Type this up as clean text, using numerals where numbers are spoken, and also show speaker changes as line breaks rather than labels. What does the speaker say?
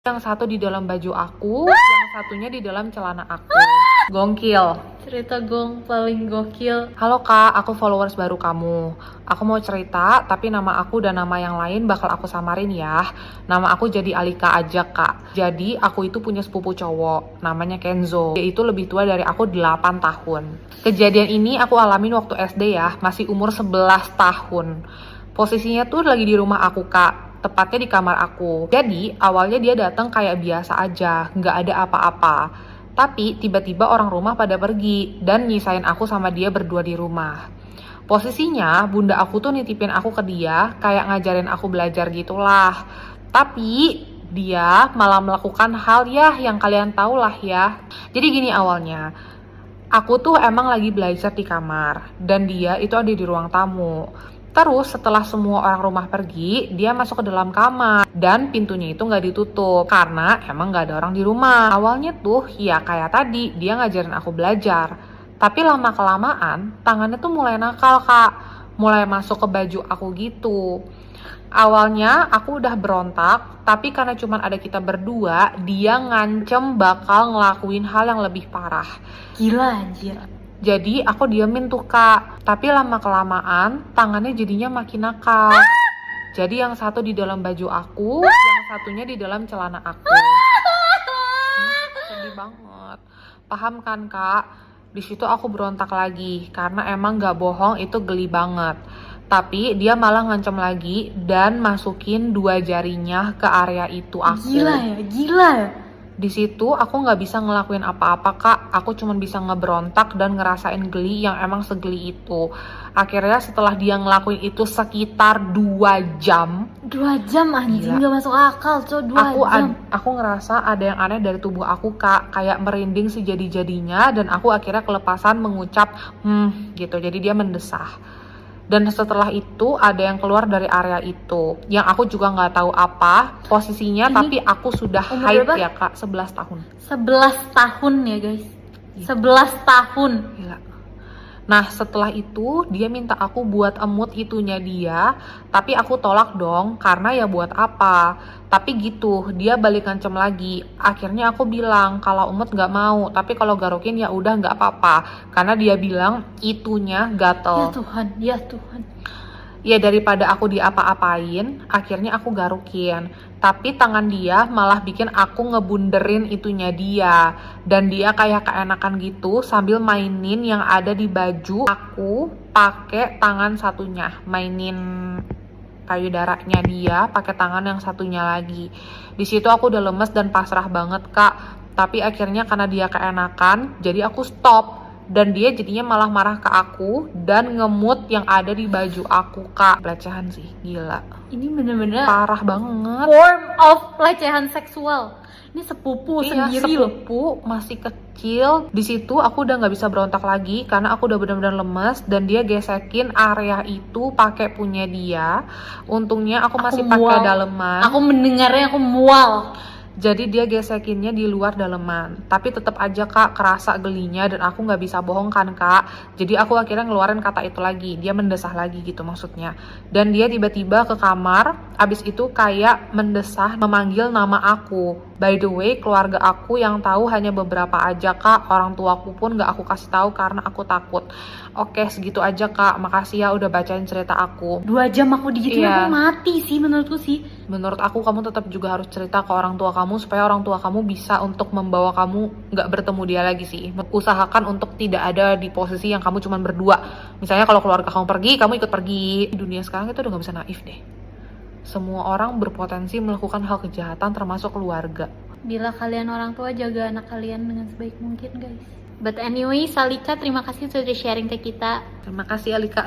Yang satu di dalam baju aku, yang satunya di dalam celana aku. Gongkil.
Cerita gong paling gokil.
Halo kak, aku followers baru kamu. Aku mau cerita, tapi nama aku dan nama yang lain bakal aku samarin ya. Nama aku jadi Alika aja kak. Jadi aku itu punya sepupu cowok, namanya Kenzo. Dia itu lebih tua dari aku 8 tahun. Kejadian ini aku alamin waktu SD ya, masih umur 11 tahun. Posisinya tuh lagi di rumah aku kak, tepatnya di kamar aku. Jadi awalnya dia datang kayak biasa aja, nggak ada apa-apa. Tapi tiba-tiba orang rumah pada pergi dan nyisain aku sama dia berdua di rumah. Posisinya bunda aku tuh nitipin aku ke dia, kayak ngajarin aku belajar gitulah. Tapi dia malah melakukan hal ya yang kalian tahu lah ya. Jadi gini awalnya, aku tuh emang lagi belajar di kamar dan dia itu ada di ruang tamu. Terus setelah semua orang rumah pergi, dia masuk ke dalam kamar dan pintunya itu nggak ditutup karena emang nggak ada orang di rumah. Awalnya tuh ya kayak tadi, dia ngajarin aku belajar. Tapi lama-kelamaan tangannya tuh mulai nakal kak, mulai masuk ke baju aku gitu. Awalnya aku udah berontak, tapi karena cuma ada kita berdua, dia ngancem bakal ngelakuin hal yang lebih parah.
Gila anjir.
Jadi aku diemin tuh kak, tapi lama-kelamaan tangannya jadinya makin nakal. Jadi yang satu di dalam baju aku, yang satunya di dalam celana aku. Sedih banget. Paham kan kak? Di situ aku berontak lagi, karena emang gak bohong itu geli banget. Tapi dia malah ngancam lagi dan masukin 2 jarinya ke area itu aku.
Gila ya, gila ya.
Di situ aku nggak bisa ngelakuin apa-apa kak, aku cuma bisa ngeberontak dan ngerasain geli yang emang segeli itu. Akhirnya setelah dia ngelakuin itu sekitar 2 jam.
2 jam anjing,
Gila.
gak masuk akal coy, 2 jam.
Aku ngerasa ada yang aneh dari tubuh aku kak, kayak merinding sejadi-jadinya dan aku akhirnya kelepasan mengucap gitu, jadi dia mendesah. Dan setelah itu ada yang keluar dari area itu, yang aku juga nggak tahu apa posisinya,
Ini
tapi aku sudah
umur
haid
berapa?
ya kak, 11 tahun.
11 tahun ya guys.
Iya.
11 tahun.
Gila. Nah setelah itu dia minta aku buat emut itunya dia, tapi aku tolak dong karena ya buat apa. Tapi gitu dia balik ngancem lagi. Akhirnya aku bilang kalau emut nggak mau, tapi kalau garukin ya udah nggak apa-apa, karena dia bilang itunya gatel.
Ya Tuhan, ya Tuhan.
Ya daripada aku diapa-apain, akhirnya aku garukin. Tapi tangan dia malah bikin aku ngebunderin itunya dia. Dan dia kayak keenakan gitu sambil mainin yang ada di baju aku pakai tangan satunya. Mainin payudaranya dia pakai tangan yang satunya lagi. Di situ aku udah lemes dan pasrah banget kak. Tapi akhirnya karena dia keenakan, jadi aku stop. Dan dia jadinya malah marah ke aku dan ngemut yang ada di baju aku kak. Pelecehan sih, gila.
Ini bener-bener
Parah banget.
form of pelecehan seksual. Ini sepupu
Iya,
sendiri loh.
sepupu masih kecil. Di situ aku udah nggak bisa berontak lagi karena aku udah benar-benar lemes dan dia gesekin area itu pakai punya dia. Untungnya aku masih pakai
mual.
daleman.
Aku mendengarnya aku mual.
Jadi dia gesekinnya di luar daleman. Tapi tetap aja kak kerasa gelinya dan aku nggak bisa bohong kan kak. Jadi aku akhirnya ngeluarin kata itu lagi. Dia mendesah lagi gitu maksudnya. Dan dia tiba-tiba ke kamar. Abis itu kayak mendesah memanggil nama aku. By the way keluarga aku yang tahu hanya beberapa aja kak. Orang tuaku pun nggak aku kasih tahu karena aku takut. Oke segitu aja kak. Makasih ya udah bacain cerita aku.
2 jam aku digituin
Iya.
aku mati sih menurutku sih.
Menurut aku kamu tetap juga harus cerita ke orang tua kamu supaya orang tua kamu bisa untuk membawa kamu nggak bertemu dia lagi sih. Usahakan untuk tidak ada di posisi yang kamu cuma berdua. Misalnya kalau keluarga kamu pergi, kamu ikut pergi. Di dunia sekarang itu udah nggak bisa naif deh. Semua orang berpotensi melakukan hal kejahatan termasuk keluarga.
Bila kalian orang tua, jaga anak kalian dengan sebaik mungkin guys. But anyway, Salika terima kasih sudah sharing ke kita.
Terima kasih Alika.